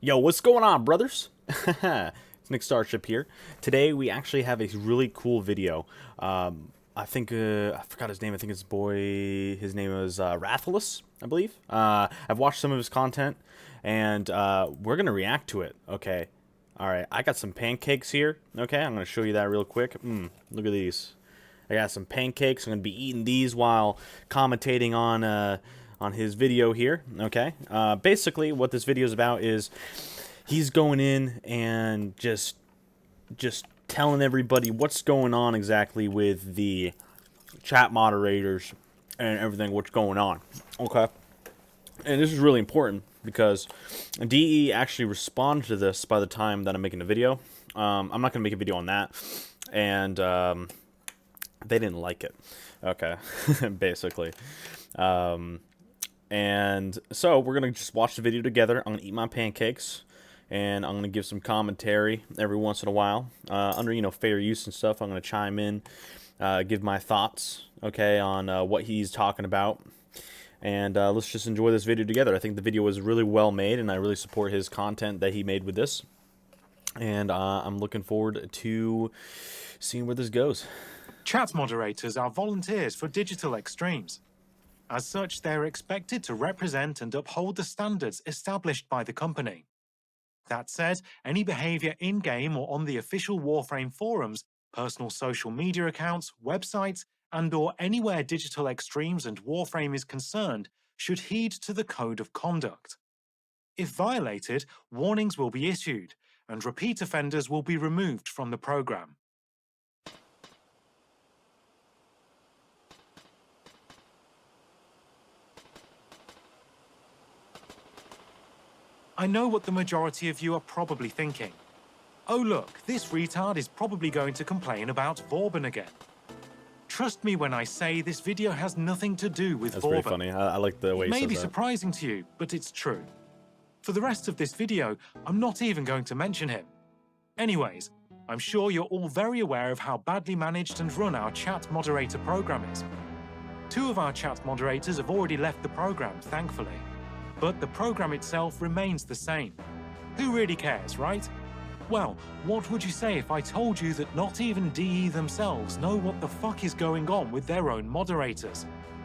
Yo, what's going on, brothers? It's Nickstarship here. Today we actually have a really cool video. I think I forgot his name. I think his name is Rahetalius, I believe. I've watched some of his content, and we're gonna react to it. Okay. All right. I got some pancakes here. Okay, I'm gonna show you that real quick. Look at these. I got some pancakes. I'm gonna be eating these while commentating on his video here. Okay. Basically, what this video is about is he's going in and just telling everybody what's going on exactly with the chat moderators and everything, what's going on. Okay. And this is really important because DE actually responded to this by the time that I'm making the video. I'm not going to make a video on that. And they didn't like it. Okay. Basically. And so we're going to just watch the video together. I'm going to eat my pancakes. And I'm going to give some commentary every once in a while. Under, fair use and stuff, I'm going to chime in, give my thoughts, okay, on what he's talking about. And let's just enjoy this video together. I think the video was really well made, and I really support his content that he made with this. And I'm looking forward to seeing where this goes. Chat moderators are volunteers for digital extremes. As such, they're expected to represent and uphold the standards established by the company. That said, any behavior in-game or on the official Warframe forums, personal social media accounts, websites, and/or anywhere digital extremes and Warframe is concerned should heed to the code of conduct. If violated, warnings will be issued, and repeat offenders will be removed from the program. I know what the majority of you are probably thinking. Oh look, this retard is probably going to complain about Vauban again. Trust me when I say this video has nothing to do with Vauban. That's pretty funny. I like the way he says that. It may be surprising to you, but it's true. For the rest of this video, I'm not even going to mention him. Anyways, I'm sure you're all very aware of how badly managed and run our chat moderator program is. 2 of our chat moderators have already left the program, thankfully. But the program itself remains the same. Who really cares, right? Well, what would you say if I told you that not even DE themselves know what the fuck is going on with their own moderators?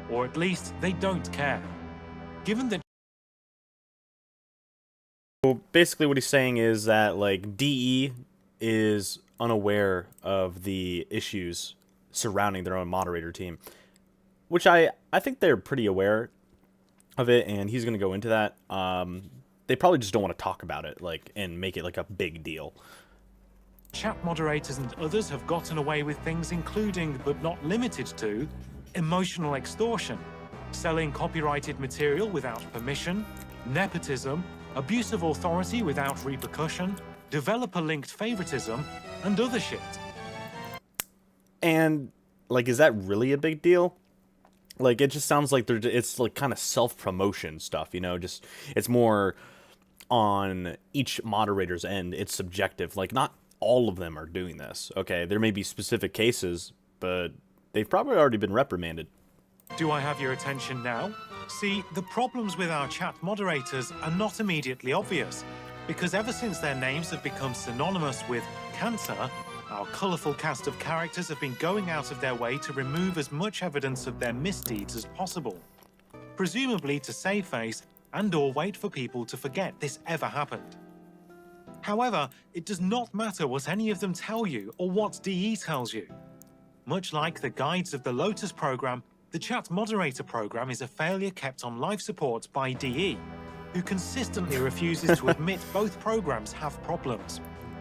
Or at least, they don't care. Given that... So basically what he's saying is that, like, DE is unaware of the issues surrounding their own moderator team. Which I think they're pretty aware of it, and he's going to go into that. They probably just don't want to talk about it, like, and make it like a big deal. Chat moderators and others have gotten away with things including, but not limited to, emotional extortion, selling copyrighted material without permission, nepotism, abuse of authority without repercussion, developer-linked favoritism, and other shit. And, like, is that really a big deal? Like, it just sounds like it's like kind of self-promotion stuff, just it's more on each moderator's end. It's subjective. Like, not all of them are doing this. Okay, there may be specific cases, but they've probably already been reprimanded. Do I have your attention now? See, the problems with our chat moderators are not immediately obvious, because ever since their names have become synonymous with cancer, our colourful cast of characters have been going out of their way to remove as much evidence of their misdeeds as possible, presumably to save face and/or wait for people to forget this ever happened. However, it does not matter what any of them tell you or what DE tells you. Much like the guides of the Lotus program, the chat moderator program is a failure kept on life support by DE, who consistently refuses to admit both programs have problems.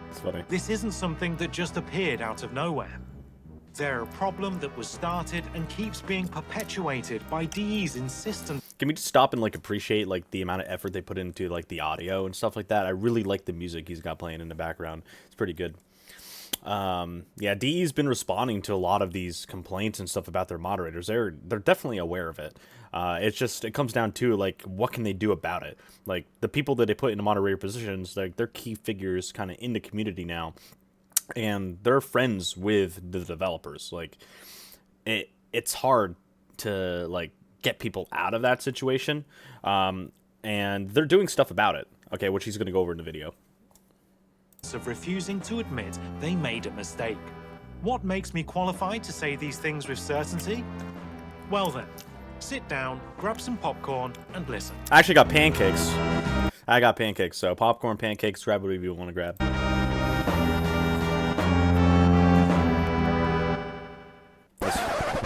It's funny. This isn't something that just appeared out of nowhere. They're a problem that was started and keeps being perpetuated by DE's insistence. Can we just stop and, like, appreciate, like, the amount of effort they put into, like, the audio and stuff like that? I really like the music he's got playing in the background. It's pretty good. Yeah, DE's been responding to a lot of these complaints and stuff about their moderators. They're definitely aware of it. It comes down to, like, what can they do about it? Like, the people that they put into moderator positions, like, they're key figures kind of in the community now, and they're friends with the developers. Like, it's hard to, like, get people out of that situation, and they're doing stuff about it. Okay, which he's going to go over in the video. Of refusing to admit they made a mistake. What makes me qualified to say these things with certainty? Well then, sit down, grab some popcorn, and listen. I actually got pancakes. I got pancakes, so popcorn, pancakes, grab whatever you want to grab.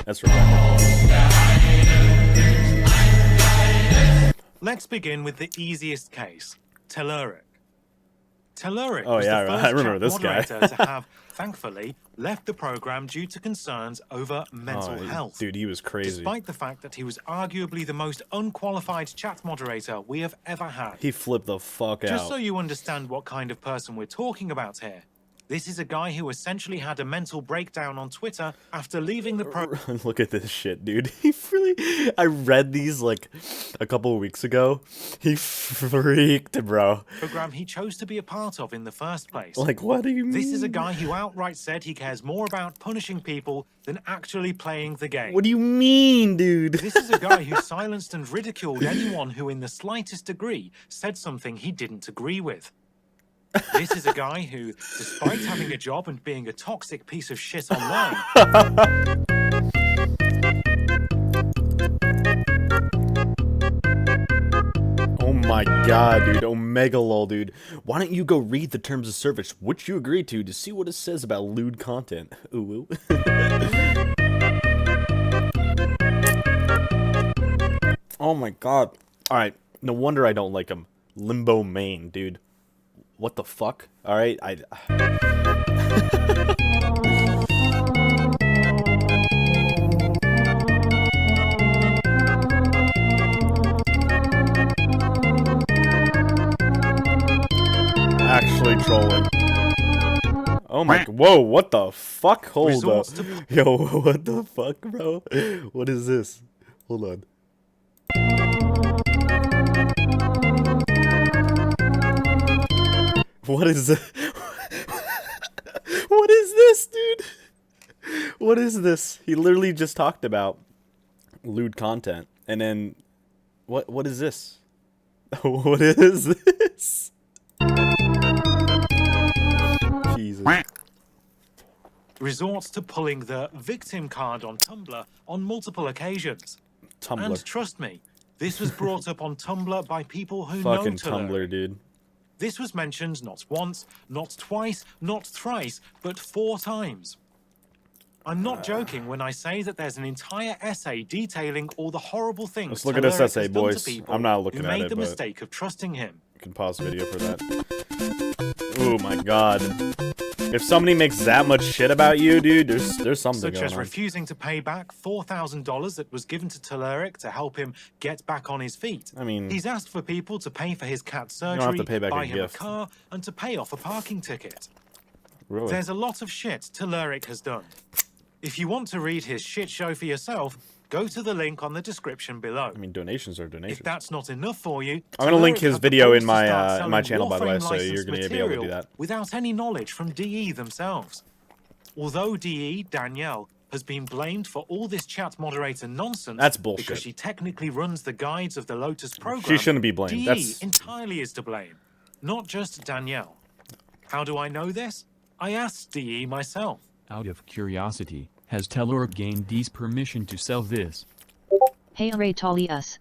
That's right. Let's begin with the easiest case, Telluric. Telluric Oh, was yeah, the first I remember chat this guy. moderator to have, thankfully, left the program due to concerns over mental health. Dude, he was crazy. Despite the fact that he was arguably the most unqualified chat moderator we have ever had. He flipped the fuck out. Just so you understand what kind of person we're talking about here. This is a guy who essentially had a mental breakdown on Twitter after leaving the program. Look at this shit, dude. He really... I read these, like, a couple of weeks ago. He freaked, bro. He chose to be a part of in the first place. Like, what do you mean? This is a guy who outright said he cares more about punishing people than actually playing the game. What do you mean, dude? This is a guy who silenced and ridiculed anyone who in the slightest degree said something he didn't agree with. This is a guy who, despite having a job and being a toxic piece of shit online... Oh my god, dude. Omega lol, dude. Why don't you go read the terms of service, which you agreed to see what it says about lewd content? Ooh. Oh my god. Alright, no wonder I don't like him. Limbo main, dude. What the fuck? Alright, actually trolling. Oh my... Whoa, what the fuck? Hold up. Yo, what the fuck, bro? What is this? Hold on. What is this? What is this, dude? What is this? He literally just talked about lewd content, and then what is this? What is this? Jesus. Resorts to pulling the victim card on Tumblr on multiple occasions. Tumblr. And trust me, this was brought up on Tumblr by people who Fucking know Telluric. Tumblr, dude. This was mentioned not once, not twice, not thrice, but 4 times. I'm not joking when I say that there's an entire essay detailing all the horrible things Let's look at this Telluric essay, has done boys. to people I'm not looking who at made it, the but mistake of trusting him. you can pause the video for that. Oh my god. If somebody makes that much shit about you, dude, there's something Such going as on. refusing to pay back $4,000 that was given to Telluric to help him get back on his feet. I mean... He's asked for people to pay for his cat's surgery, have to pay back buy a him gift. a car, and to pay off a parking ticket. Really? There's a lot of shit Telluric has done. If you want to read his shit show for yourself, go to the link on the description below. I mean, donations are donations. If that's not enough for you, I'm gonna link Telluric his have the video balls in to my start my selling channel, by the way, Warframe so you're licensed gonna be able to do material that. without any knowledge from DE themselves. Although DE, Danielle, has been blamed for all this chat moderator nonsense. That's bullshit. Because she technically runs the guides of the Lotus program. She shouldn't be blamed. DE That's... entirely is to blame, not just Danielle. How do I know this? I asked DE myself. Out of curiosity, has Telluric gained Dee's permission to sell this? Hey Rahetalius.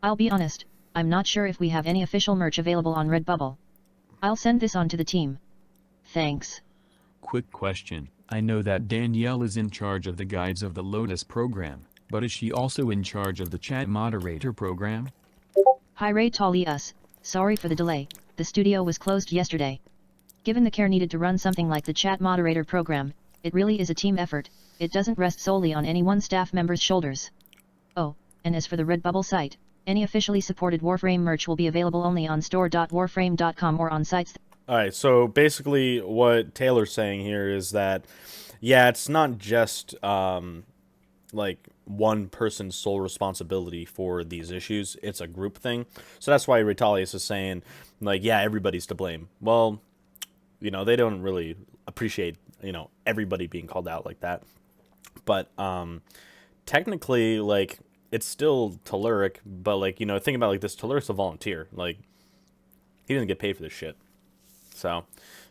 I'll be honest, I'm not sure if we have any official merch available on Redbubble. I'll send this on to the team. Thanks. Quick question. I know that Danielle is in charge of the guides of the Lotus program, but is she also in charge of the chat moderator program? Hi Rahetalius, sorry for the delay, the studio was closed yesterday. Given the care needed to run something like the chat moderator program, it really is a team effort, it doesn't rest solely on any one staff member's shoulders. Oh, and as for the Redbubble site, any officially supported Warframe merch will be available only on store.warframe.com or on sites. Alright, so basically what Taylor's saying here is that, yeah, it's not just, like, one person's sole responsibility for these issues. It's a group thing. So that's why Rahetalius is saying, like, yeah, everybody's to blame. Well, you know, they don't really appreciate, you know, everybody being called out like that. But, technically, like, it's still Telluric, but, like, you know, think about it like this, Telluric's a volunteer. Like, He doesn't get paid for this shit. So,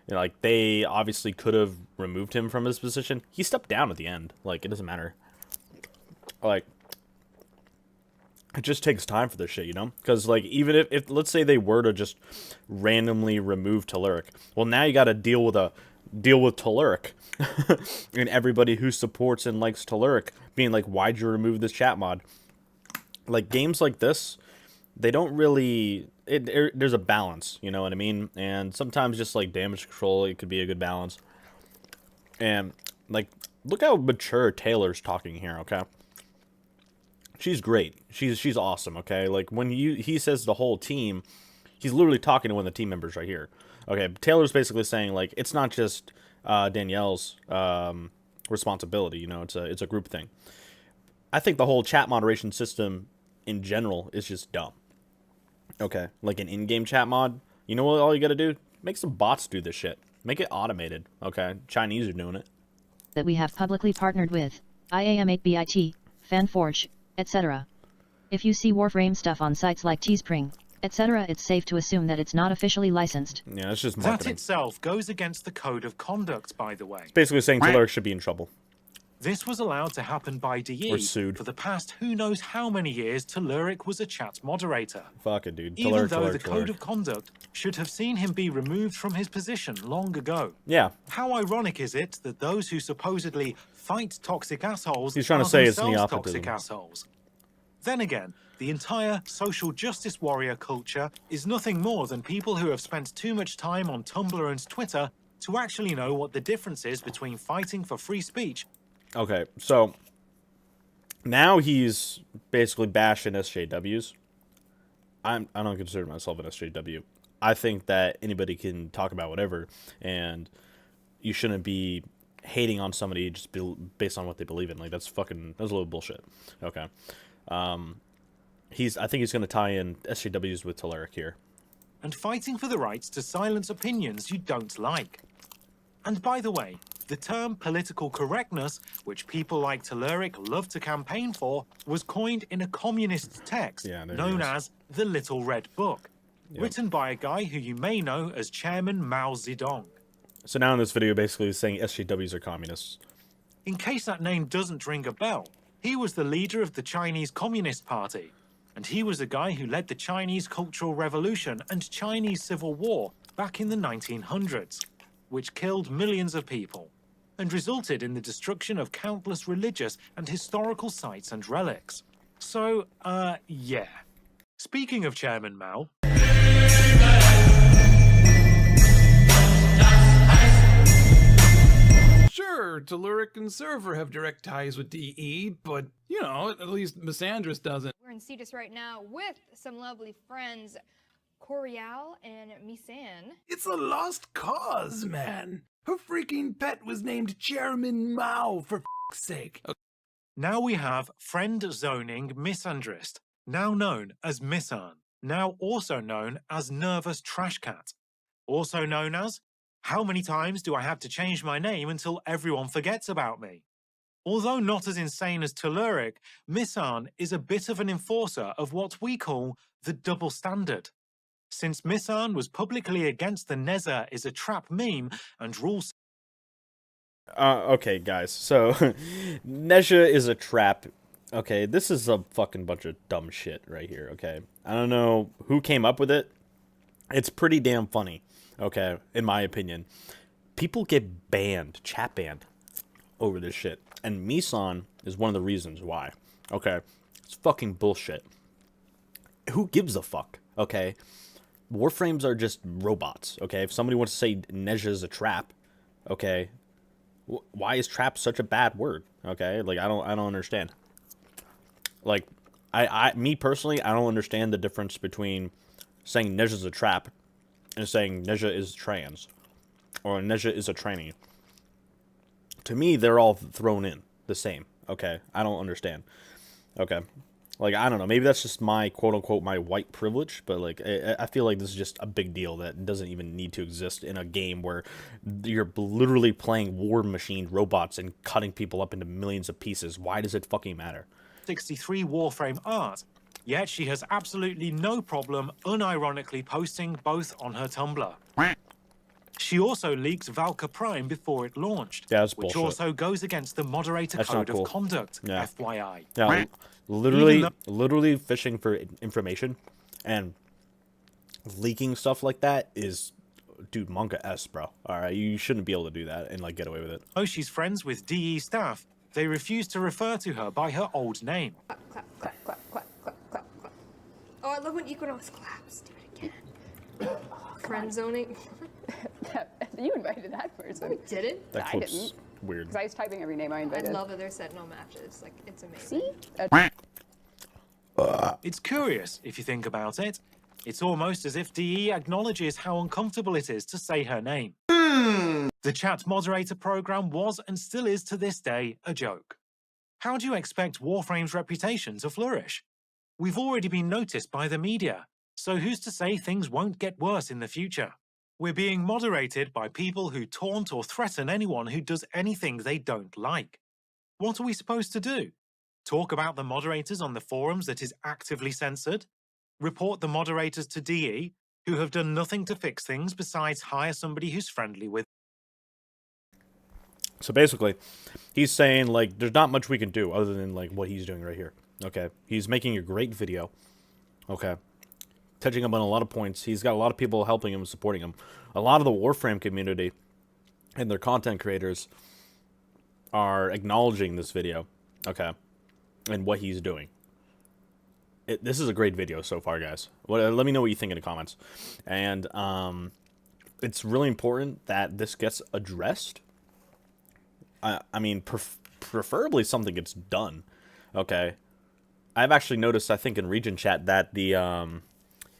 you know, like, they obviously could have removed him from his position. He stepped down at the end. Like, it doesn't matter. Like, it just takes time for this shit, you know? Because, like, even if let's say they were to just randomly remove Telluric, well, now you got to deal with Telluric and everybody who supports and likes Telluric being like, why'd you remove this chat mod? Like, games like this, they don't really... there's a balance, you know what I mean? And sometimes just, like, damage control, it could be a good balance. And, like, look how mature Taylor's talking here, okay? She's great. She's awesome, okay? Like, when he says the whole team, he's literally talking to one of the team members right here. Okay, Taylor's basically saying, like, it's not just Danielle's responsibility, you know, it's a group thing. I think the whole chat moderation system in general is just dumb. Okay, like an in-game chat mod, you know what all you gotta do? Make some bots do this shit. Make it automated, okay? Chinese are doing it. That we have publicly partnered with IAM8BIT, FanForge, etc. If you see Warframe stuff on sites like Teespring, etc., it's safe to assume that it's not officially licensed. Yeah, it's just That marketing. itself goes against the code of conduct, by the way. It's basically saying Telluric should be in trouble. This was allowed to happen by DE. Or sued. For the past who knows how many years Telluric was a chat moderator. Fuck it, dude. Even Telluric, though Telluric, the Telluric. code of conduct should have seen him be removed from his position long ago. Yeah. How ironic is it that those who supposedly fight toxic assholes He's trying to are say it's themselves Nepotism. toxic assholes? Then again, the entire social justice warrior culture is nothing more than people who have spent too much time on Tumblr and Twitter to actually know what the difference is between fighting for free speech. Okay, so now he's basically bashing SJWs. I don't consider myself an SJW. I think that anybody can talk about whatever, and you shouldn't be hating on somebody just based on what they believe in. Like, that's a little bullshit. Okay. I think he's going to tie in SJWs with Telluric here. And fighting for the rights to silence opinions you don't like. And by the way, the term political correctness, which people like Telluric love to campaign for, was coined in a communist text known as the Little Red Book, written by a guy who you may know as Chairman Mao Zedong. So now in this video, basically, he's saying SJWs are communists. In case that name doesn't ring a bell, he was the leader of the Chinese Communist Party, and he was the guy who led the Chinese Cultural Revolution and Chinese Civil War back in the 1900s, which killed millions of people, and resulted in the destruction of countless religious and historical sites and relics. So, yeah. Speaking of Chairman Mao... Sure, Telluric and Server have direct ties with DE, but, you know, at least Missandris doesn't. We're in Cetus right now with some lovely friends, Corial and Misan. It's a lost cause, man. Her freaking pet was named Chairman Mao, for f***'s sake. Now we have friend zoning misandrist, now known as Missan, now also known as Nervous Trash Cat, also known as how many times do I have to change my name until everyone forgets about me? Although not as insane as Telluric, Missan is a bit of an enforcer of what we call the double standard. Since Missan was publicly against the Nezza is a trap meme and rules... Okay, guys, so Nezha is a trap. Okay, this is a fucking bunch of dumb shit right here, okay? I don't know who came up with it. It's pretty damn funny. Okay, in my opinion. People get banned, chat banned, over this shit. And Misan is one of the reasons why. Okay, it's fucking bullshit. Who gives a fuck, okay? Warframes are just robots, okay? If somebody wants to say Nezha is a trap, okay, why is trap such a bad word, okay? Like, I don't understand. Like, me personally, I don't understand the difference between saying Nezha's a trap and saying Nezha is trans, or Nezha is a tranny. To me, they're all thrown in the same, okay? I don't understand, okay? Like, I don't know, maybe that's just my, quote-unquote, my white privilege, but, like, I feel like this is just a big deal that doesn't even need to exist in a game where you're literally playing war machine robots and cutting people up into millions of pieces. Why does it fucking matter? 63 Warframe art, Yet she has absolutely no problem unironically posting both on her Tumblr. She also leaked Valka Prime before it launched, Yeah, that's which bullshit. also goes against the moderator That's code not cool. of conduct, Yeah. FYI. Yeah, literally fishing for information and leaking stuff like that is, dude, manga S, bro. All right, you shouldn't be able to do that and like get away with it. Though she's friends with DE staff, they refuse to refer to her by her old name. Clap, clap, clap, clap, clap, clap, clap, clap. Oh, I love when Equinox claps. Do it again. Friend zoning. You invited that person. I didn't. That I clip's didn't. weird. Because I was typing every name I I invited. love that they're set no matches. Like, it's amazing. See? It's curious, if you think about it. It's almost as if DE acknowledges how uncomfortable it is to say her name. The chat moderator program was and still is to this day a joke. How do you expect Warframe's reputation to flourish? We've already been noticed by the media, so who's to say things won't get worse in the future? We're being moderated by people who taunt or threaten anyone who does anything they don't like. What are we supposed to do? Talk about the moderators on the forums that is actively censored? Report the moderators to DE, who have done nothing to fix things besides hire somebody who's friendly with. So basically, he's saying, like, there's not much we can do other than, like, what he's doing right here. Okay? He's making a great video. Okay? Touching up on a lot of points. He's got a lot of people helping him and supporting him. A lot of the Warframe community and their content creators are acknowledging this video. Okay? And what he's doing. This is a great video so far, guys. Let me know what you think in the comments. And it's really important that this gets addressed. I mean, preferably something gets done. Okay, I've actually noticed, I think in Region Chat, that the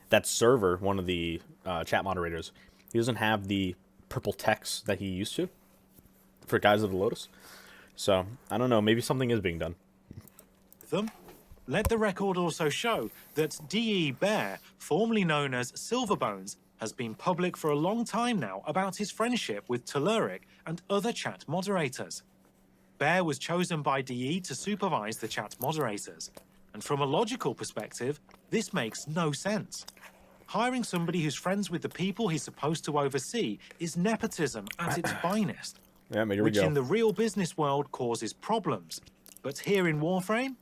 that server, one of the chat moderators, he doesn't have the purple text that he used to for Guys of the Lotus. So I don't know. Maybe something is being done. them. Let the record also show that D.E. Bear, formerly known as Silverbones, has been public for a long time now about his friendship with Telluric and other chat moderators. Bear was chosen by DE to supervise the chat moderators, and from a logical perspective, this makes no sense. Hiring somebody who's friends with the people he's supposed to oversee is nepotism at its finest, Yeah, here we which go. in the real business world causes problems. But here in Warframe,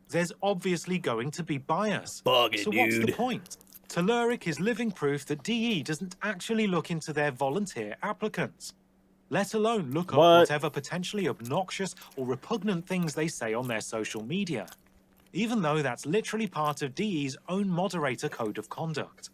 there's obviously going to be bias. Bug it, so what's the dude. point? Telluric is living proof that DE doesn't actually look into their volunteer applicants, let alone look up whatever potentially obnoxious or repugnant things they say on their social media, even though that's literally part of DE's own moderator code of conduct.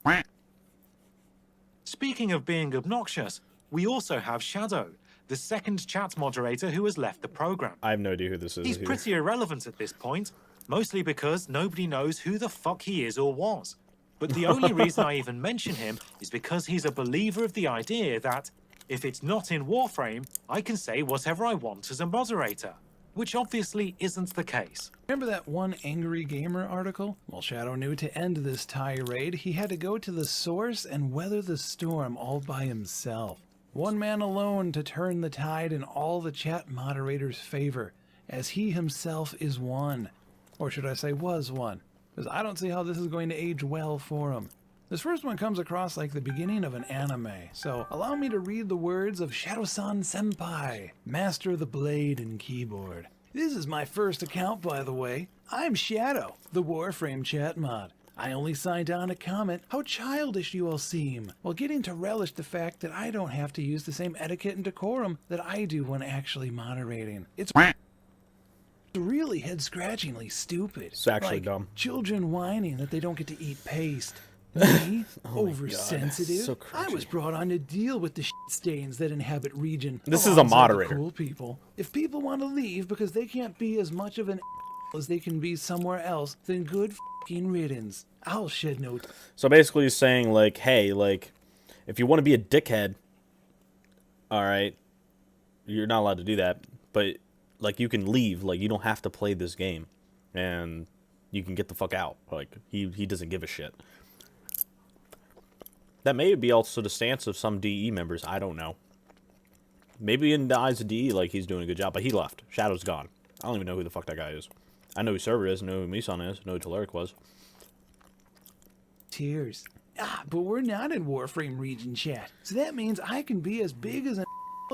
Speaking of being obnoxious, we also have Shadow, the second chat moderator who has left the program. I have no idea who this is. He's either. pretty irrelevant at this point, mostly because nobody knows who the fuck he is or was. But the only reason I even mention him is because he's a believer of the idea that, if it's not in Warframe, I can say whatever I want as a moderator, which obviously isn't the case. Remember that one Angry Gamer article? Well, Shadow knew to end this tirade, he had to go to the source and weather the storm all by himself. One man alone to turn the tide in all the chat moderators' favor, as he himself is one. Or should I say was one? Because I don't see how this is going to age well for him. This first one comes across like the beginning of an anime, so allow me to read the words of Shadow-san Senpai, master of the blade and keyboard. This is my first account, by the way. I'm Shadow, the Warframe chat mod. I only signed on to comment how childish you all seem, while getting to relish the fact that I don't have to use the same etiquette and decorum that I do when actually moderating. It's really head-scratchingly stupid. It's actually like dumb. Children whining that they don't get to eat paste. Me, oversensitive. So I was cringy. brought on to deal with the shit stains that inhabit region. This is a alongside the moderator. Cool people. If people want to leave because they can't be as much of an as they can be somewhere else, then good fucking riddance. I'll shed no. So basically he's saying, like, hey, like, if you want to be a dickhead, all right, you're not allowed to do that. But, like, you can leave. Like, you don't have to play this game. And you can get the fuck out. Like, he doesn't give a shit. That may be also the stance of some DE members. I don't know. Maybe in the eyes of DE, like, he's doing a good job. But he left. Shadow's gone. I don't even know who the fuck that guy is. I know who Server is. I know who Misan is. I know who Telluric was. Tears. But we're not in Warframe region chat, so that means I can be as big as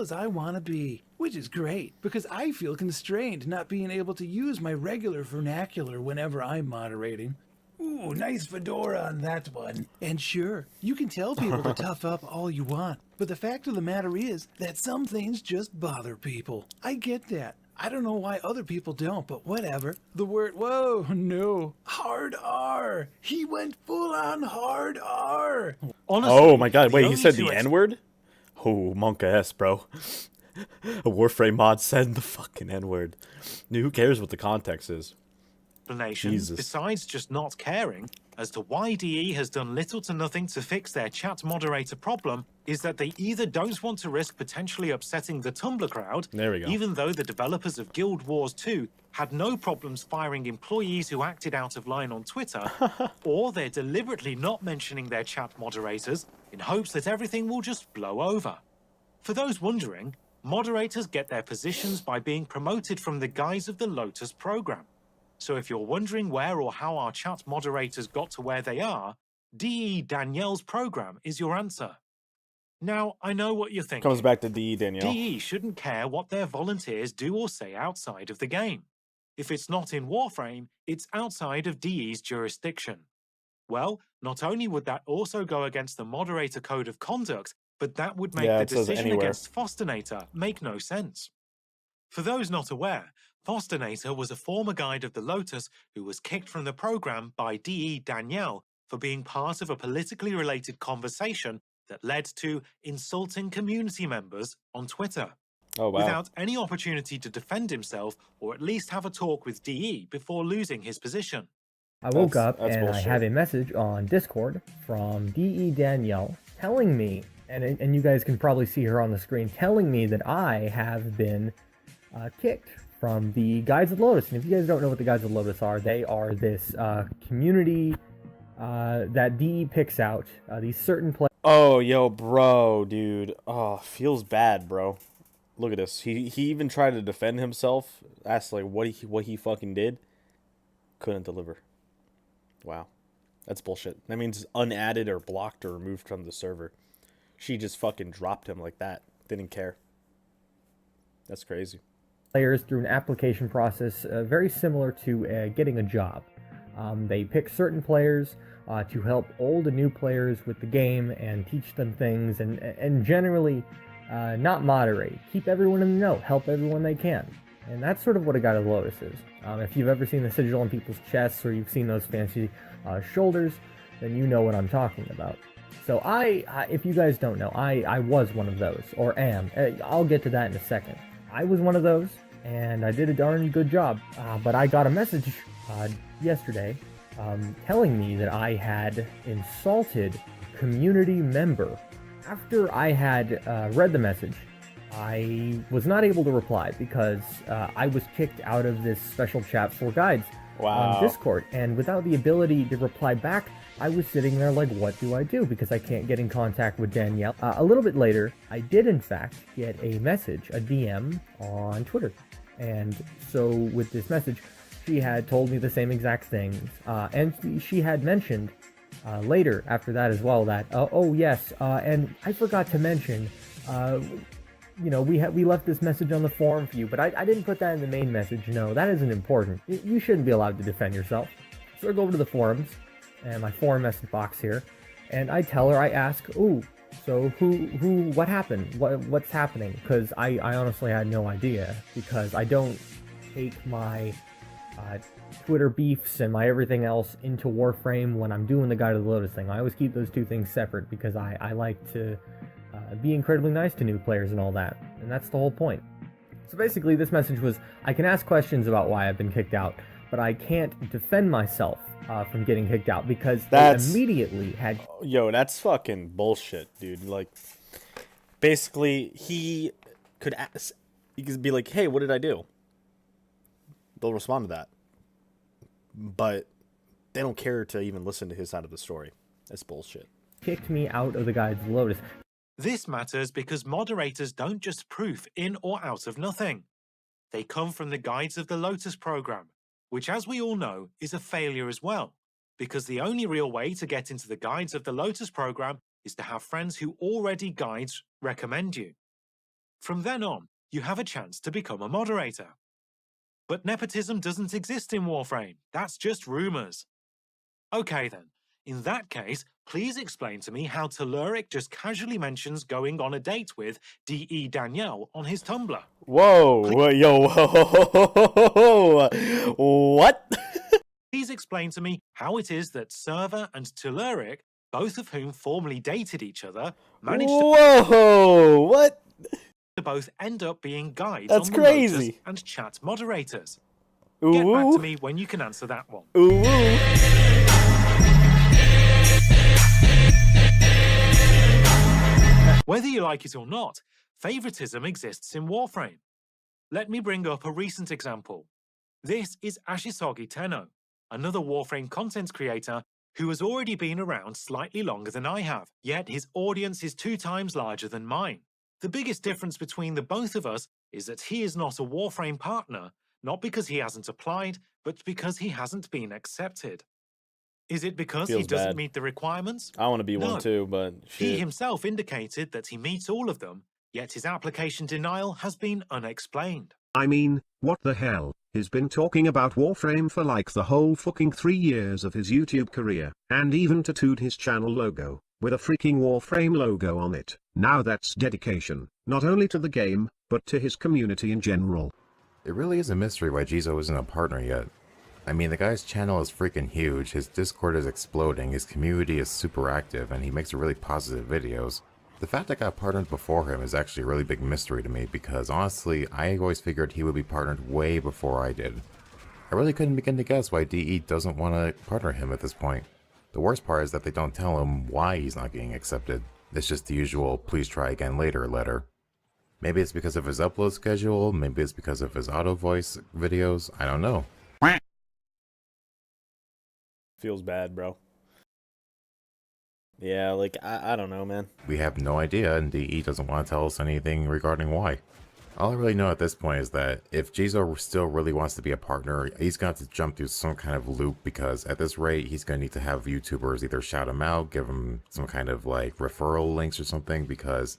as I want to be, which is great because I feel constrained not being able to use my regular vernacular whenever I'm moderating. Ooh, nice fedora on that one. And sure, you can tell people to tough up all you want, but the fact of the matter is that some things just bother people. I get that. I don't know why other people don't, but whatever. The word, whoa, no, hard R. He went full on hard R. Honestly, Oh my god, wait, he only said two the N-word? Oh, Monka S, bro. A Warframe mod said the fucking N-word. Dude, who cares what the context is? Explanation, Jesus. besides just not caring, as to why DE has done little to nothing to fix their chat moderator problem, is that they either don't want to risk potentially upsetting the Tumblr crowd, There we go. even though the developers of Guild Wars 2 had no problems firing employees who acted out of line on Twitter, or they're deliberately not mentioning their chat moderators in hopes that everything will just blow over. For those wondering, moderators get their positions by being promoted from the guise of the Lotus program. So if you're wondering where or how our chat moderators got to where they are, DE Danielle's program is your answer. Now, I know what you're thinking. Comes back to DE Danielle. DE shouldn't care what their volunteers do or say outside of the game. If it's not in Warframe, it's outside of DE's jurisdiction. Well, not only would that also go against the moderator code of conduct, but that would make Yeah, the it says decision anywhere. against Fosternator make no sense. For those not aware, Fosternator was a former guide of the Lotus who was kicked from the program by DE Danielle for being part of a politically related conversation that led to insulting community members on Twitter. Oh, wow. Without any opportunity to defend himself or at least have a talk with DE before losing his position. I woke That's- up that's and bullshit. I have a message on Discord from DE Danielle telling me, and you guys can probably see her on the screen, telling me that I have been kicked from the Guides of Lotus. And if you guys don't know what the Guides of Lotus are, they are this community that DE picks out these certain players. Oh, yo, bro, dude. Oh, feels bad, bro. Look at this. He even tried to defend himself. Asked like what he fucking did. Couldn't deliver. Wow, that's bullshit. That means unadded or blocked or removed from the server. She just fucking dropped him like that. Didn't care. That's crazy. Players through an application process very similar to getting a job. They pick certain players to help old and new players with the game and teach them things and generally not moderate. Keep everyone in the know. Help everyone they can. And that's sort of what a Guide of the Lotus is. If you've ever seen the sigil on people's chests or you've seen those fancy shoulders, then you know what I'm talking about. So if you guys don't know, I was one of those, or am. I'll get to that in a second. I was one of those, and I did a darn good job. But I got a message yesterday telling me that I had insulted a community member. After I had read the message, I was not able to reply because I was kicked out of this special chat for guides on Discord. And without the ability to reply back, I was sitting there like, what do I do? Because I can't get in contact with Danielle. A little bit later, I did in fact get a message, a DM on Twitter. And so with this message, she had told me the same exact things. And she had mentioned later after that as well that, oh yes, and I forgot to mention, you know, we left this message on the forum for you, but I didn't put that in the main message. No, that isn't important. You shouldn't be allowed to defend yourself. So I go over to the forums, and my forum message box here, and I tell her, I ask, ooh, so what happened? What's happening? Because I honestly had no idea, because I don't take my Twitter beefs and my everything else into Warframe when I'm doing the Guide of the Lotus thing. I always keep those two things separate, because I like to be incredibly nice to new players and all that, and that's the whole point. So basically this message was, I can ask questions about why I've been kicked out, but I can't defend myself from getting kicked out, because they immediately had... Yo, that's fucking bullshit, dude. Like, basically, he could be like, hey, what did I do? They'll respond to that. But they don't care to even listen to his side of the story. That's bullshit. Kicked me out of the Guides of the Lotus. This matters because moderators don't just proof in or out of nothing. They come from the Guides of the Lotus program, which, as we all know, is a failure as well. because the only real way to get into the guides of the Lotus program is to have friends who already guides recommend you. From then on, you have a chance to become a moderator. But nepotism doesn't exist in Warframe. That's just rumors. Okay then, in that case, please explain to me how Telluric just casually mentions going on a date with D.E. Danielle on his Tumblr. Whoa, yo, whoa, what? Please explain to me how it is that Server and Telluric, both of whom formerly dated each other, managed Whoa, what? to both end up being guides That's on the crazy. Lotus and chat moderators. Ooh, Get back to me when you can answer that one. ooh. Whether you like it or not, favoritism exists in Warframe. Let me bring up a recent example. This is Ashisogi Tenno, another Warframe content creator who has already been around slightly longer than I have, yet his audience is 2 times larger than mine. The biggest difference between the both of us is that he is not a Warframe partner, not because he hasn't applied, but because he hasn't been accepted. Is it because he Feels doesn't bad. meet the requirements? I want to be No. one too, but He shit. himself indicated that he meets all of them, yet his application denial has been unexplained. I mean, what the hell? He's been talking about Warframe for like the whole fucking 3 years of his YouTube career, and even tattooed his channel logo, with a freaking Warframe logo on it. Now that's dedication, not only to the game, but to his community in general. It really is a mystery why Jizo isn't a partner yet. I mean, the guy's channel is freaking huge, his Discord is exploding, his community is super active, and he makes really positive videos. The fact I got partnered before him is actually a really big mystery to me because honestly, I always figured he would be partnered way before I did. I really couldn't begin to guess why DE doesn't want to partner him at this point. The worst part is that they don't tell him why he's not getting accepted. It's just the usual please try again later letter. Maybe it's because of his upload schedule, maybe it's because of his auto voice videos, I don't know. Feels bad, bro. Yeah, like, I don't know, man. We have no idea, and DE doesn't want to tell us anything regarding why. All I really know at this point is that if Jizo still really wants to be a partner, he's going to have to jump through some kind of loop because at this rate, he's going to need to have YouTubers either shout him out, give him some kind of like referral links or something because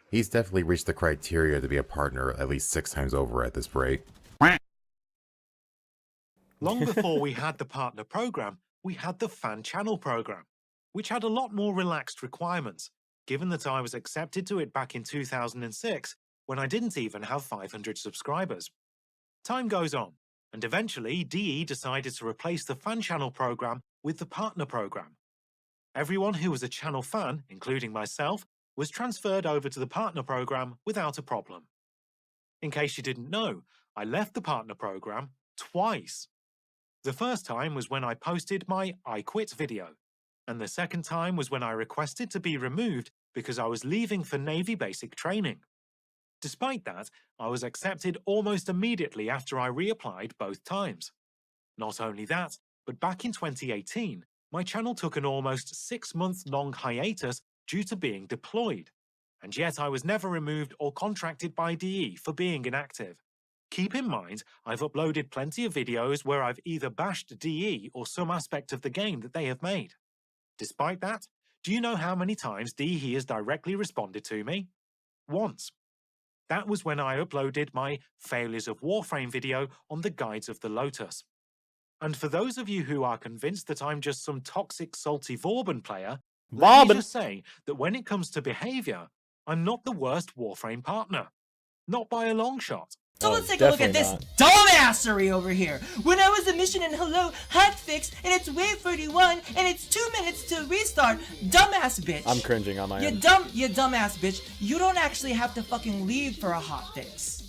he's definitely reached the criteria to be a partner at least 6 times over at this rate. Long before we had the partner program, we had the fan channel program, which had a lot more relaxed requirements, given that I was accepted to it back in 2006 when I didn't even have 500 subscribers. Time goes on, and eventually DE decided to replace the fan channel program with the partner program. Everyone who was a channel fan, including myself, was transferred over to the partner program without a problem. In case you didn't know, I left the partner program twice. The first time was when I posted my I Quit video, and the second time was when I requested to be removed because I was leaving for Navy basic training. Despite that, I was accepted almost immediately after I reapplied both times. Not only that, but back in 2018, my channel took an almost 6-month-long hiatus due to being deployed, and yet I was never removed or contracted by DE for being inactive. Keep in mind, I've uploaded plenty of videos where I've either bashed DE or some aspect of the game that they have made. Despite that, do you know how many times DE has directly responded to me? Once. That was when I uploaded my Failures of Warframe video on the Guides of the Lotus. And for those of you who are convinced that I'm just some toxic, salty Vauban player, let me just say that when it comes to behavior, I'm not the worst Warframe partner. Not by a long shot. So let's take a look at this dumbassery over here. When I was a mission in Hello Hotfix and it's wave 31 and it's 2 minutes to restart, dumbass bitch. I'm cringing on my You end. You dumbass bitch. You don't actually have to fucking leave for a hotfix.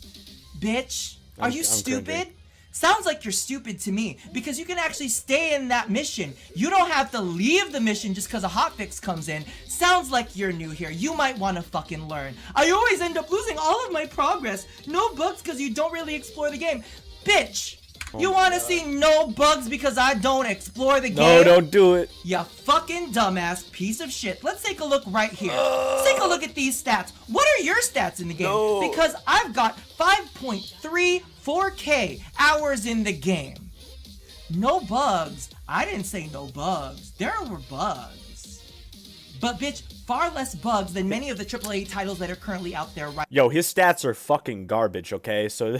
Bitch, are you stupid? cringing. Sounds like you're stupid to me because you can actually stay in that mission. You don't have to leave the mission just because a hotfix comes in. Sounds like you're new here. You might want to fucking learn. I always end up losing all of my progress. No bugs because you don't really explore the game. Bitch, you want to see no bugs because I don't explore the game? No, don't do it. You fucking dumbass piece of shit. Let's take a look right here. Let's take a look at these stats. What are your stats in the game? No. Because I've got 5.34K hours in the game. No bugs. I didn't say no bugs. There were bugs. But bitch, far less bugs than many of the AAA titles that are currently out there right Yo, his stats are fucking garbage, okay? So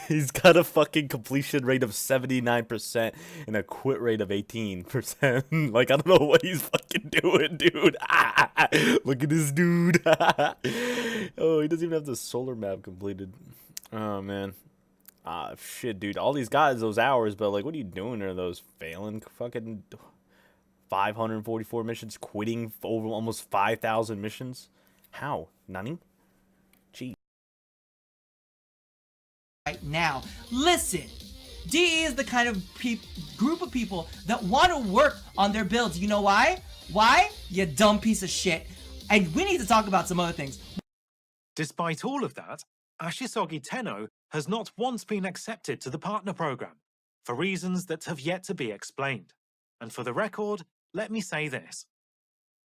he's got a fucking completion rate of 79% and a quit rate of 18%. Like, I don't know what he's fucking doing, dude. Look at this dude. Oh, he doesn't even have the solar map completed. Oh, man. Shit, dude. All these guys, those hours, but, like, what are you doing? Are those failing fucking 544 missions, quitting over almost 5,000 missions? How? Nani? Gee. right now. Listen, DE is the kind of group of people that want to work on their builds. You know why? Why? You dumb piece of shit. And we need to talk about some other things. Despite all of that, Ashisogi Tenno has not once been accepted to the partner program, for reasons that have yet to be explained. And for the record, let me say this.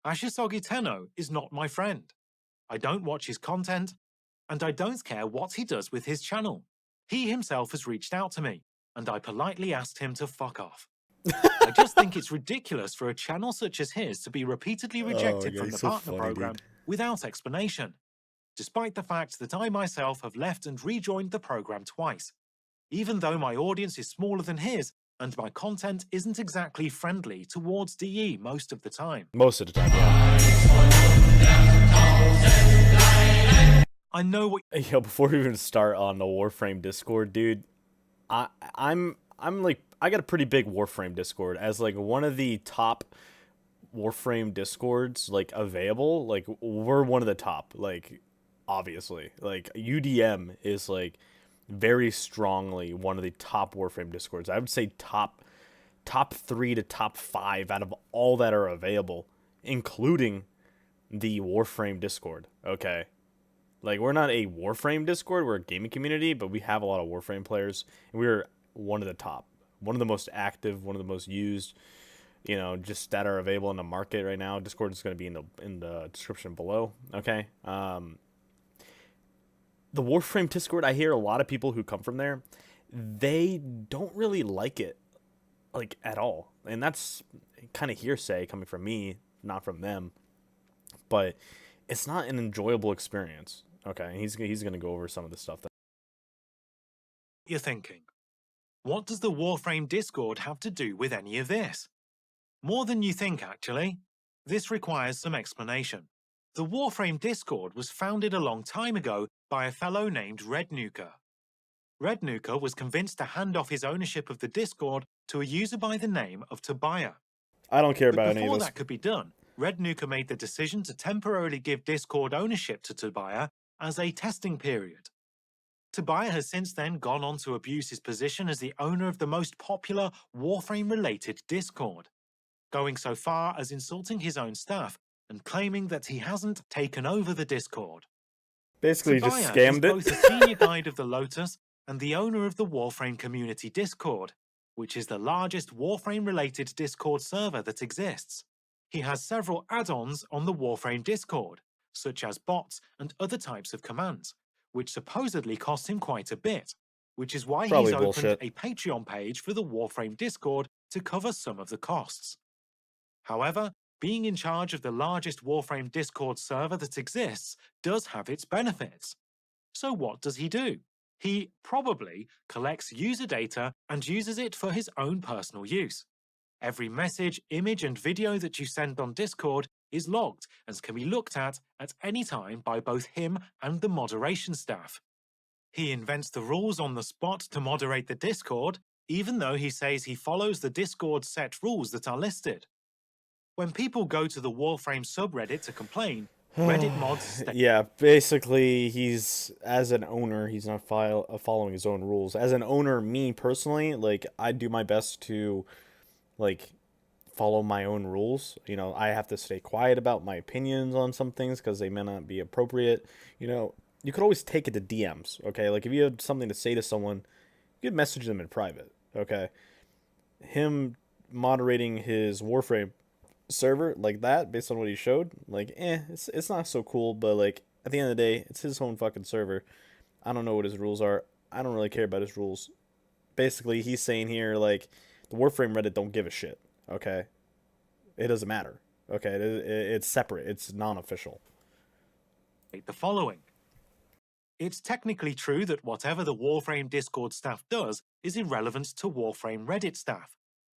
Ashisogi Tenno is not my friend. I don't watch his content, and I don't care what he does with his channel. He himself has reached out to me, and I politely asked him to fuck off. I just think it's ridiculous for a channel such as his to be repeatedly rejected from the partner program without explanation, despite the fact that I myself have left and rejoined the program twice, even though my audience is smaller than his and my content isn't exactly friendly towards DE most of the time. Most of the time, yeah. I know what. Yo, before we even start on the Warframe Discord, dude, I'm like, I got a pretty big Warframe Discord as like one of the top Warframe Discords like available. Like, we're one of the top, like, obviously. Like, UDM is like very strongly one of the top Warframe Discords. I would say top 3 to top 5 out of all that are available, including the Warframe Discord. Okay, like, we're not a Warframe Discord, we're a gaming community, but we have a lot of Warframe players, and we're one of the top, one of the most active, one of the most used, you know, just that are available in the market right now. Discord is going to be in the description below. Okay. The Warframe Discord, I hear a lot of people who come from there, they don't really like it, like, at all. And that's kind of hearsay coming from me, not from them. But it's not an enjoyable experience. Okay, and he's going to go over some of the stuff that You're thinking, what does the Warframe Discord have to do with any of this? More than you think, actually. This requires some explanation. The Warframe Discord was founded a long time ago by a fellow named Rednuka. Rednuka was convinced to hand off his ownership of the Discord to a user by the name of Tobiah. I don't care about any of Before this. that could be done, Rednuka made the decision to temporarily give Discord ownership to Tobiah as a testing period. Tobiah has since then gone on to abuse his position as the owner of the most popular Warframe-related Discord, going so far as insulting his own staff and claiming that he hasn't taken over the Discord. Basically, Tobiah just scammed is both a senior guide of the Lotus and the owner of the Warframe Community Discord, which is the largest Warframe-related Discord server that exists. He has several add-ons on the Warframe Discord, such as bots and other types of commands, which supposedly cost him quite a bit, which is why Probably he's bullshit. opened a Patreon page for the Warframe Discord to cover some of the costs. However, being in charge of the largest Warframe Discord server that exists does have its benefits. So what does he do? He probably collects user data and uses it for his own personal use. Every message, image, and video that you send on Discord is logged and can be looked at any time by both him and the moderation staff. He invents the rules on the spot to moderate the Discord, even though he says he follows the Discord set rules that are listed. When people go to the Warframe subreddit to complain, Reddit mods state, yeah, basically, he's, as an owner, he's not following his own rules. As an owner, me personally, like, I do my best to, like, follow my own rules. You know, I have to stay quiet about my opinions on some things because they may not be appropriate. You know, you could always take it to DMs, okay? Like, if you have something to say to someone, you could message them in private, okay? Him moderating his Warframe server like that, based on what he showed, like, it's not so cool, but, like, at the end of the day, it's his own fucking server. I don't know what his rules are. I don't really care about his rules. Basically, he's saying here, like, the Warframe Reddit don't give a shit. Okay, it doesn't matter. Okay, it's separate. It's non-official. The following. It's technically true that whatever the Warframe Discord staff does is irrelevant to Warframe Reddit staff,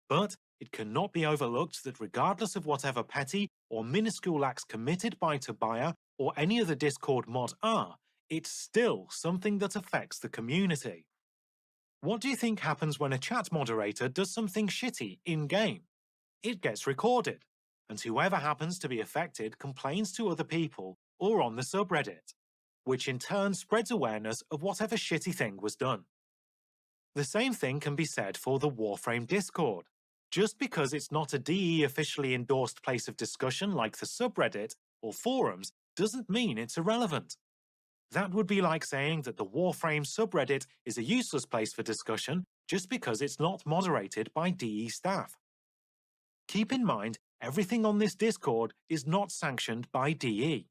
but it cannot be overlooked that regardless of whatever petty or minuscule acts committed by Tobiah or any other Discord mod are, it's still something that affects the community. What do you think happens when a chat moderator does something shitty in-game? It gets recorded, and whoever happens to be affected complains to other people or on the subreddit, which in turn spreads awareness of whatever shitty thing was done. The same thing can be said for the Warframe Discord. Just because it's not a DE officially endorsed place of discussion like the subreddit or forums doesn't mean it's irrelevant. That would be like saying that the Warframe subreddit is a useless place for discussion just because it's not moderated by DE staff. Keep in mind, everything on this Discord is not sanctioned by DE.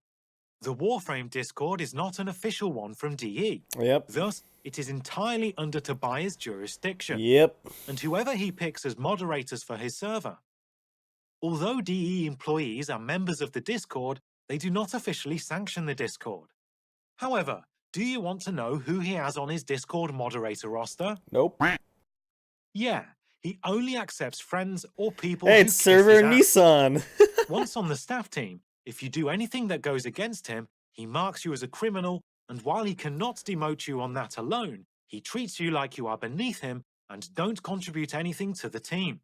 The Warframe Discord is not an official one from DE. Yep. Thus, it is entirely under Tobiah's jurisdiction. Yep. And whoever he picks as moderators for his server. Although DE employees are members of the Discord, they do not officially sanction the Discord. However, do you want to know who he has on his Discord moderator roster? Nope. Yeah, he only accepts friends or people Hey, who it's kiss Server his ass. Nissan. Once on the staff team, if you do anything that goes against him, he marks you as a criminal, and while he cannot demote you on that alone, he treats you like you are beneath him and don't contribute anything to the team.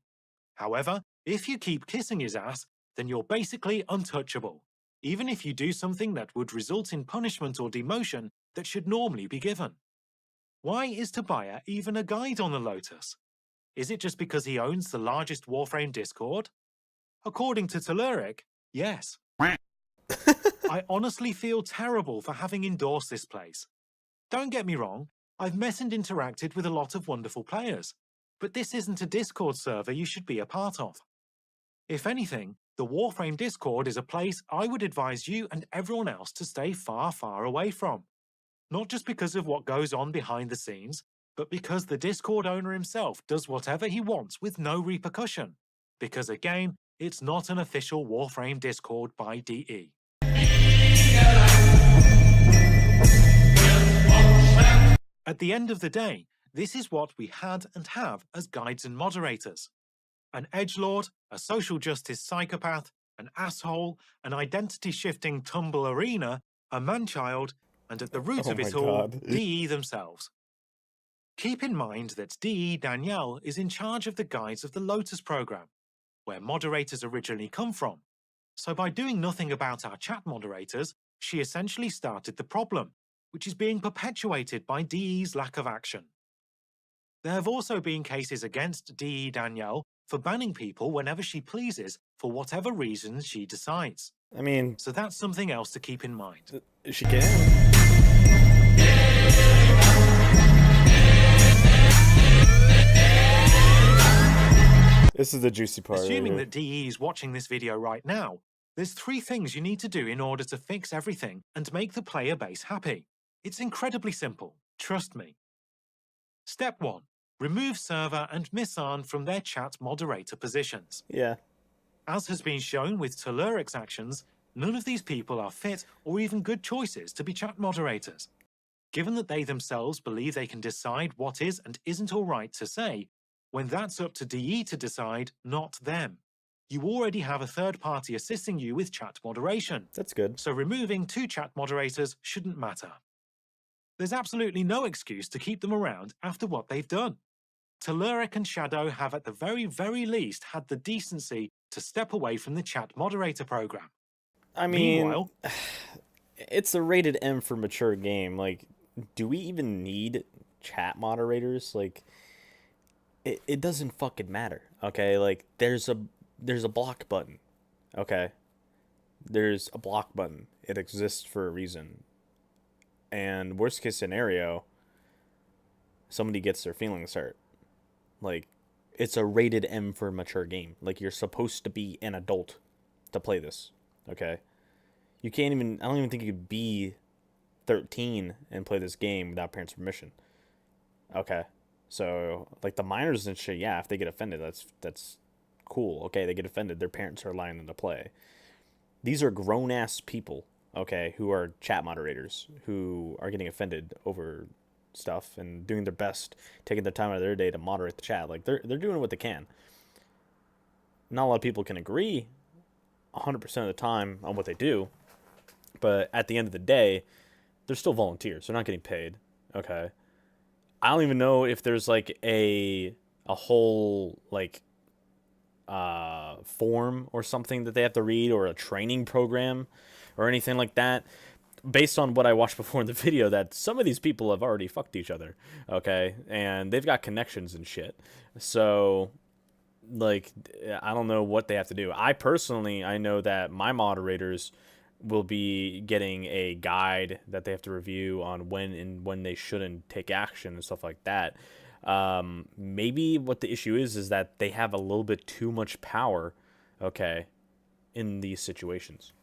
However, if you keep kissing his ass, then you're basically untouchable, even if you do something that would result in punishment or demotion that should normally be given. Why is Tobiah even a guide on the Lotus? Is it just because he owns the largest Warframe Discord? According to Telluric, yes. I honestly feel terrible for having endorsed this place. Don't get me wrong, I've met and interacted with a lot of wonderful players, but this isn't a Discord server you should be a part of. If anything, the Warframe Discord is a place I would advise you and everyone else to stay far, far away from. Not just because of what goes on behind the scenes, but because the Discord owner himself does whatever he wants with no repercussion. Because again, it's not an official Warframe Discord by DE. At the end of the day, this is what we had and have as guides and moderators. An edgelord, a social justice psychopath, an asshole, an identity-shifting tumble arena, a man-child, and at the root of it all, DE themselves. Keep in mind that DE Danielle is in charge of the guides of the Lotus program, where moderators originally come from. So by doing nothing about our chat moderators, she essentially started the problem, which is being perpetuated by DE's lack of action. There have also been cases against DE Danielle for banning people whenever she pleases for whatever reason she decides. I mean... So that's something else to keep in mind. She can. This is the juicy part. Assuming that DE is watching this video right now, there's 3 things you need to do in order to fix everything and make the player base happy. It's incredibly simple, trust me. Step 1. Remove Server and Missan from their chat moderator positions. Yeah. As has been shown with Telluric's actions, none of these people are fit or even good choices to be chat moderators. Given that they themselves believe they can decide what is and isn't alright to say, when that's up to DE to decide, not them. You already have a third party assisting you with chat moderation. That's good. So removing 2 chat moderators shouldn't matter. There's absolutely no excuse to keep them around after what they've done. Telluric and Shadow have at the very, very least had the decency to step away from the chat moderator program. I mean, meanwhile, it's a rated M for mature game. Like, do we even need chat moderators? Like, it doesn't fucking matter. Okay, like there's a block button. Okay, there's a block button. It exists for a reason. And worst case scenario, somebody gets their feelings hurt. Like, it's a rated M for mature game. Like, you're supposed to be an adult to play this. Okay, you can't even. I don't even think you could be 13 and play this game without parents' permission. Okay, so like the minors and shit, yeah, if they get offended, that's Cool. Okay, they get offended. Their parents are allowing them to play. These are grown-ass people, okay, who are chat moderators, who are getting offended over stuff and doing their best, taking their time out of their day to moderate the chat. Like, they're doing what they can. Not a lot of people can agree 100% of the time on what they do, but at the end of the day, they're still volunteers. They're not getting paid, okay? I don't even know if there's, like, a whole, like, form or something that they have to read, or a training program or anything like that. Based on what I watched before in the video, that some of these people have already fucked each other, okay? And they've got connections and shit. So, like, I don't know what they have to do. I know that my moderators will be getting a guide that they have to review on when they shouldn't take action and stuff like that. Maybe what the issue is that they have a little bit too much power, okay, in these situations.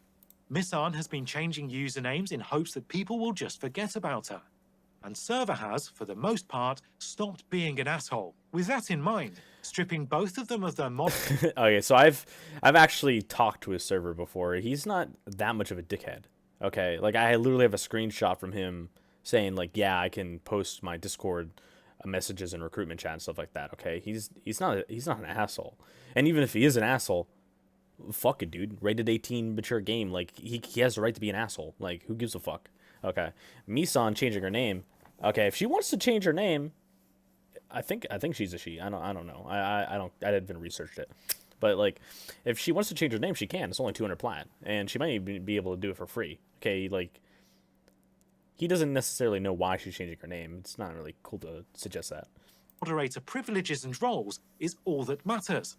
Missan has been changing usernames in hopes that people will just forget about her. And Server has, for the most part, stopped being an asshole. With that in mind, stripping both of them of their mod... Okay, so I've actually talked to his server before. He's not that much of a dickhead, okay? Like, I literally have a screenshot from him saying, like, yeah, I can post my Discord messages and recruitment chat and stuff like that, okay? He's not an asshole. And even if he is an asshole, fuck it, dude. Rated 18 mature game. Like, he has the right to be an asshole. Like, who gives a fuck? Okay. Misan changing her name. Okay, if she wants to change her name, I think she's a she. I don't know. I haven't researched it. But, like, if she wants to change her name, she can. It's only 200 plat. And she might even be able to do it for free. Okay, like, he doesn't necessarily know why she's changing her name. It's not really cool to suggest that. Moderator privileges and roles is all that matters.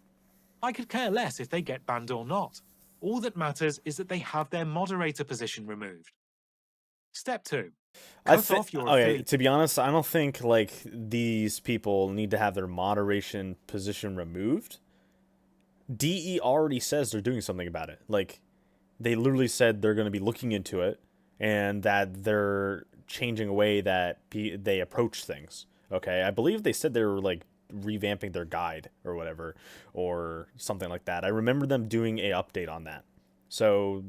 I could care less if they get banned or not. All that matters is that they have their moderator position removed. Step 2. Cut off your affiliate. To be honest, I don't think, like, these people need to have their moderation position removed. DE already says they're doing something about it. Like, they literally said they're going to be looking into it, and that they're changing a way that they approach things. Okay, I believe they said they were, like, revamping their guide or whatever, or something like that. I remember them doing a update on that. So,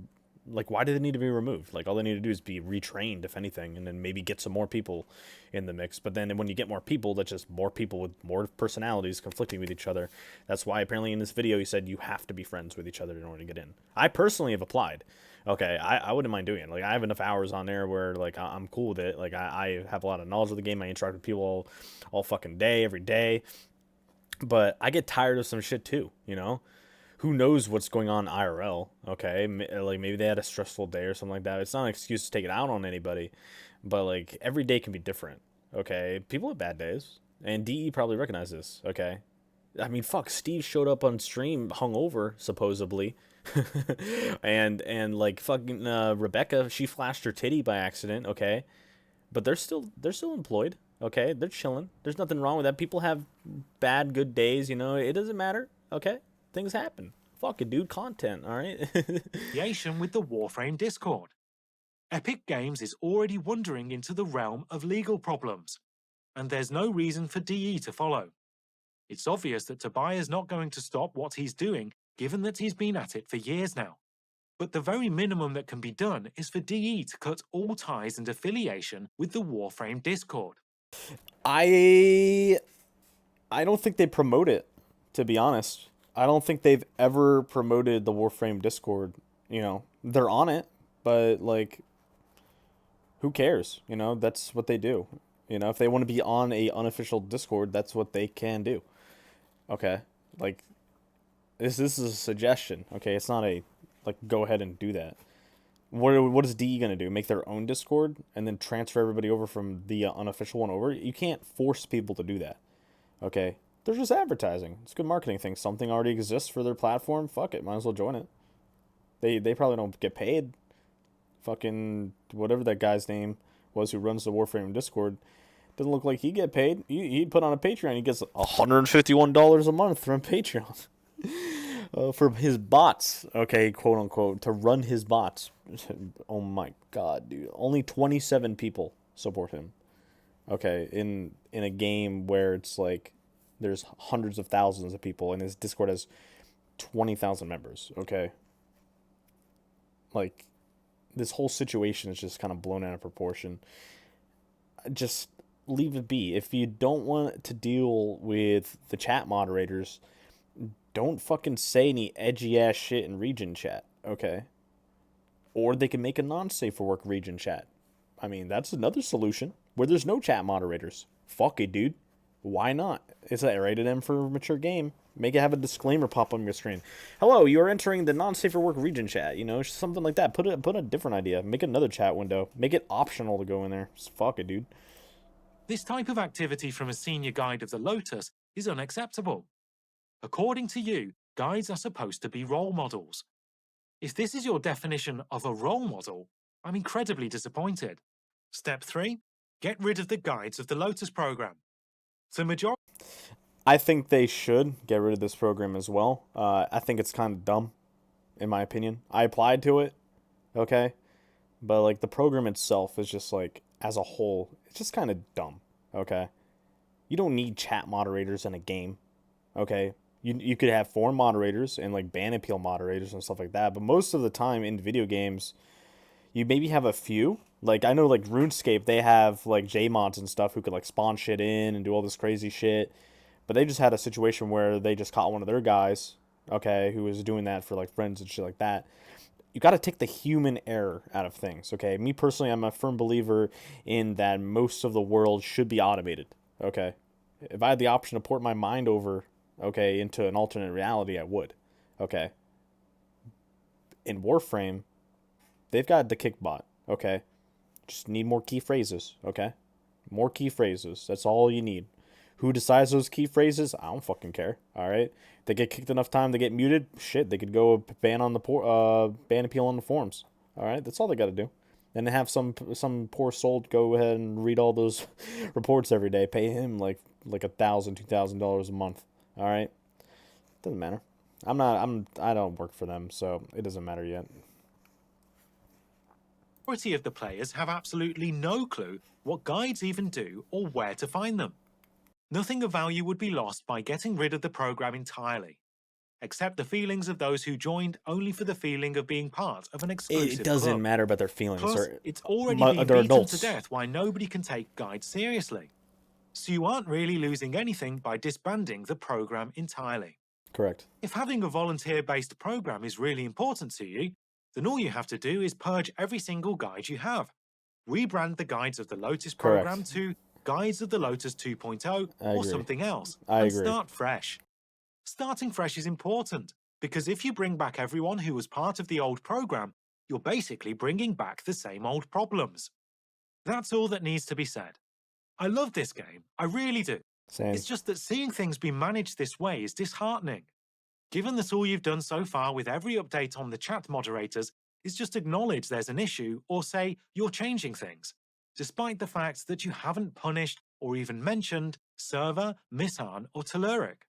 like, why do they need to be removed? Like, all they need to do is be retrained, if anything, and then maybe get some more people in the mix. But then when you get more people, that's just more people with more personalities conflicting with each other. That's why apparently in this video he said you have to be friends with each other in order to get in. I personally have applied. Okay, I wouldn't mind doing it. Like, I have enough hours on there where, like, I'm cool with it. Like, I have a lot of knowledge of the game. I interact with people all fucking day, every day. But I get tired of some shit too, you know? Who knows what's going on IRL, okay? Like, maybe they had a stressful day or something like that. It's not an excuse to take it out on anybody. But, like, every day can be different, okay? People have bad days. And DE probably recognizes this, okay? I mean, fuck, Steve showed up on stream hungover, supposedly. and like, fucking Rebecca, she flashed her titty by accident, okay? But they're still employed, okay? They're chilling. There's nothing wrong with that. People have bad, good days, you know? It doesn't matter, okay? Things happen. Fuck it, dude. Content, all right? Creation with the Warframe Discord. Epic Games is already wandering into the realm of legal problems, and there's no reason for DE to follow. It's obvious that Tobias not going to stop what he's doing, given that he's been at it for years now. But the very minimum that can be done is for DE to cut all ties and affiliation with the Warframe Discord. I don't think they promote it, to be honest. I don't think they've ever promoted the Warframe Discord. You know, they're on it, but, like, who cares? You know, that's what they do. You know, if they want to be on a unofficial Discord, that's what they can do. Okay, like, this is a suggestion. Okay, it's not a, like, go ahead and do that. What is DE gonna do? Make their own Discord and then transfer everybody over from the unofficial one over? You can't force people to do that. Okay. They're just advertising. It's a good marketing thing. Something already exists for their platform. Fuck it. Might as well join it. They probably don't get paid. Fucking whatever that guy's name was who runs the Warframe Discord. Doesn't look like he get paid. He'd put on a Patreon. He gets $151 a month from Patreon. For his bots. Okay, quote unquote. To run his bots. Oh my god, dude. Only 27 people support him. Okay, in a game where it's like there's hundreds of thousands of people, and his Discord has 20,000 members, okay? Like, this whole situation is just kind of blown out of proportion. Just leave it be. If you don't want to deal with the chat moderators, don't fucking say any edgy ass shit in region chat, okay? Or they can make a non-safe for work region chat. I mean, that's another solution where there's no chat moderators. Fuck it, dude. Why not? It's a rated M for mature game. Make it have a disclaimer pop on your screen. Hello, you are entering the non-safe for work region chat. You know, something like that. Put a different idea. Make another chat window. Make it optional to go in there. Just fuck it, dude. This type of activity from a senior guide of the Lotus is unacceptable. According to you, guides are supposed to be role models. If this is your definition of a role model, I'm incredibly disappointed. Step 3. Get rid of the guides of the Lotus program. The majority... I think they should get rid of this program as well. I think it's kind of dumb, in my opinion. I applied to it, okay? But, like, the program itself is just, like, as a whole, it's just kind of dumb, okay? You don't need chat moderators in a game, okay? You could have foreign moderators and, like, ban appeal moderators and stuff like that. But most of the time in video games, you maybe have a few. Like, I know, like, RuneScape, they have, like, JMods and stuff who could, like, spawn shit in and do all this crazy shit. But they just had a situation where they just caught one of their guys, okay, who was doing that for, like, friends and shit like that. You got to take the human error out of things, okay? Me, personally, I'm a firm believer in that most of the world should be automated, okay? If I had the option to port my mind over, okay, into an alternate reality, I would, okay? In Warframe, they've got the kickbot, okay? Just need more key phrases, okay? More key phrases. That's all you need. Who decides those key phrases? I don't fucking care. All right. They get kicked enough time to get muted. Shit, they could go ban appeal on the forums. All right, that's all they got to do. And have some poor soul go ahead and read all those reports every day. Pay him like $1,000, $2,000 a month. All right, doesn't matter. I don't work for them, so it doesn't matter yet. Majority of the players have absolutely no clue what guides even do or where to find them. Nothing of value would be lost by getting rid of the program entirely, except the feelings of those who joined only for the feeling of being part of an exclusive It doesn't club. matter about their feelings. Plus, it's already been they're beaten adults. to death why nobody can take guides seriously. So you aren't really losing anything by disbanding the program entirely. Correct. If having a volunteer-based program is really important to you, then all you have to do is purge every single guide you have. Rebrand the guides of the Lotus program to Guides of the Lotus 2.0 or something else, and start fresh. Starting fresh is important, because if you bring back everyone who was part of the old program, you're basically bringing back the same old problems. That's all that needs to be said. I love this game, I really do. Same. It's just that seeing things be managed this way is disheartening. Given that all you've done so far with every update on the chat moderators is just acknowledge there's an issue or say you're changing things, despite the fact that you haven't punished or even mentioned Server, Mishan, or Telluric.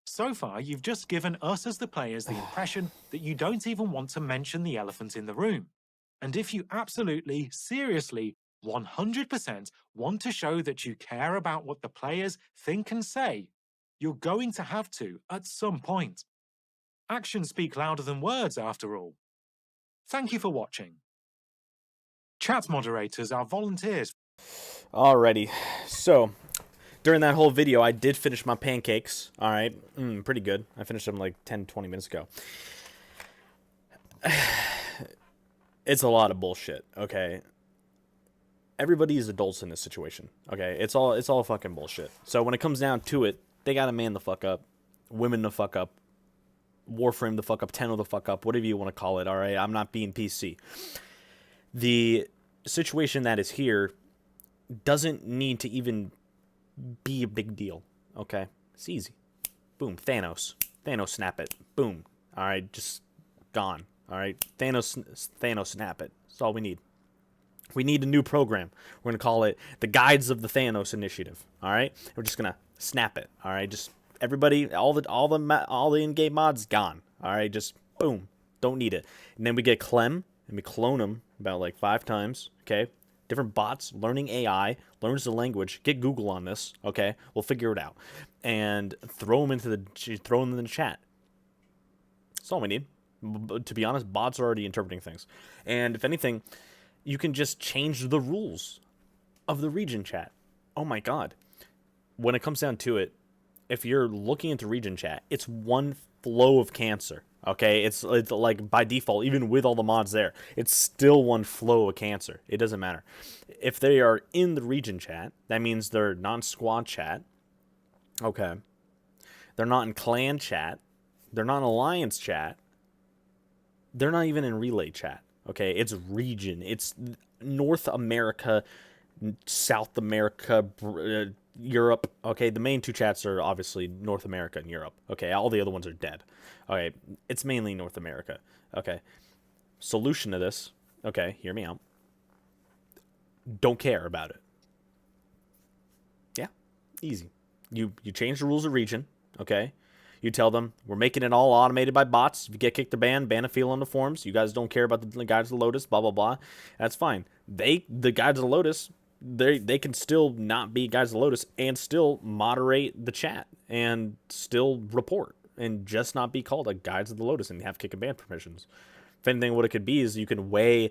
So far, you've just given us as the players the impression that you don't even want to mention the elephant in the room. And if you absolutely, seriously, 100% want to show that you care about what the players think and say, you're going to have to at some point. Actions speak louder than words, after all. Thank you for watching. Chat moderators are volunteers. Alrighty, so during that whole video, I did finish my pancakes. All right, pretty good. I finished them like 10-20 minutes ago. It's a lot of bullshit. Okay, everybody is adults in this situation. Okay, it's all fucking bullshit. So when it comes down to it, they gotta man the fuck up, women the fuck up, Warframe the fuck up, Tenno the fuck up, whatever you want to call it. All right, I'm not being PC. The situation that is here doesn't need to even be a big deal, okay? It's easy. Boom, Thanos snap it. Boom. All right, just gone. All right, Thanos snap it. That's all we need. We need a new program. We're gonna call it the Guides of the Thanos Initiative. All right, we're just gonna snap it. All right, just everybody, all the in-game mods gone. All right, just boom, don't need it. And then we get Clem and we clone him about like 5 times. Okay, different bots, learning AI, learns the language. Get Google on this. Okay, we'll figure it out, and throw them in the chat. That's all we need. To be honest, bots are already interpreting things. And if anything, you can just change the rules of the region chat. Oh my god. When it comes down to it, if you're looking into region chat, it's one flow of cancer. Okay, it's like by default, even with all the mods there, it's still one flow of cancer. It doesn't matter. If they are in the region chat, that means they're non-squad chat. Okay. They're not in clan chat. They're not in alliance chat. They're not even in relay chat. Okay, it's region. It's North America, South America, Europe. Okay, the main two chats are obviously North America and Europe. Okay, all the other ones are dead. Okay, it's mainly North America. Okay, solution to this. Okay, hear me out. Don't care about it. Yeah, easy. You change the rules of region. Okay, you tell them we're making it all automated by bots. If you get kicked or banned, ban a field on the forums. You guys don't care about the guides of the Lotus. Blah blah blah. That's fine. The guides of the Lotus, they can still not be guides of the Lotus and still moderate the chat and still report and just not be called a guides of the Lotus and have kick and ban permissions. If anything, what it could be is you can weigh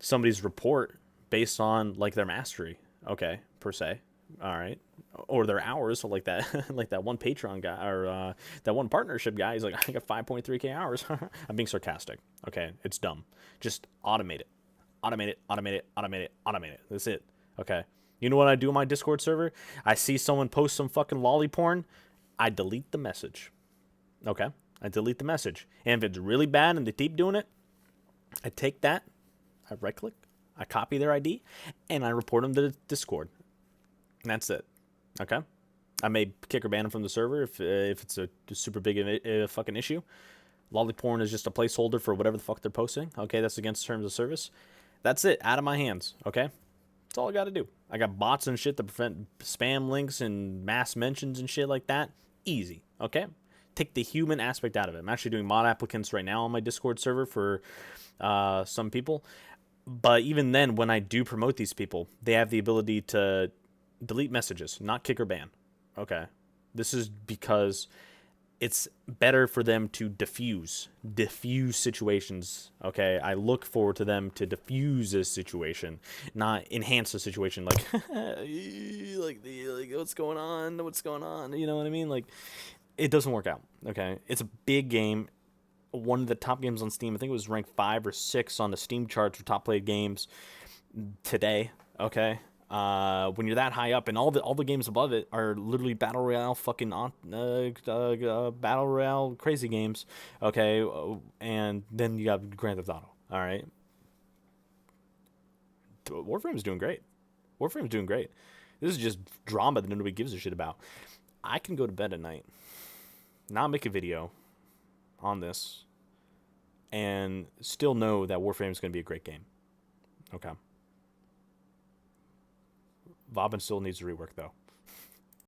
somebody's report based on like their mastery. Okay, per se. All right, or their hours, so like that, like that one Patreon guy or that one partnership guy. He's like, I got 5.3k hours. I'm being sarcastic. Okay, it's dumb. Just automate it, automate it, automate it, automate it, automate it. That's it. Okay. You know what I do on my Discord server? I see someone post some fucking lolly porn, I delete the message. Okay, I delete the message, and if it's really bad and they keep doing it, I take that, I right click, I copy their ID, and I report them to Discord. And that's it. Okay? I may kick or ban them from the server if it's a super big fucking issue. Lolly porn is just a placeholder for whatever the fuck they're posting. Okay, that's against terms of service. That's it. Out of my hands. Okay? That's all I got to do. I got bots and shit to prevent spam links and mass mentions and shit like that. Easy. Okay? Take the human aspect out of it. I'm actually doing mod applicants right now on my Discord server for some people. But even then, when I do promote these people, they have the ability to delete messages, not kick or ban. Okay. This is because it's better for them to diffuse situations. Okay. I look forward to them to diffuse a situation, not enhance the situation. Like, like what's going on? You know what I mean? Like, it doesn't work out. Okay. It's a big game. One of the top games on Steam. I think it was ranked 5 or 6 on the Steam charts for top played games today. Okay. When you're that high up, and all the games above it are literally battle royale fucking battle royale crazy games, okay, and then you got Grand Theft Auto. All right, Warframe's doing great. This is just drama that nobody gives a shit about. I can go to bed at night, not make a video on this, and still know that Warframe is going to be a great game. Okay. Vauban still needs to rework, though.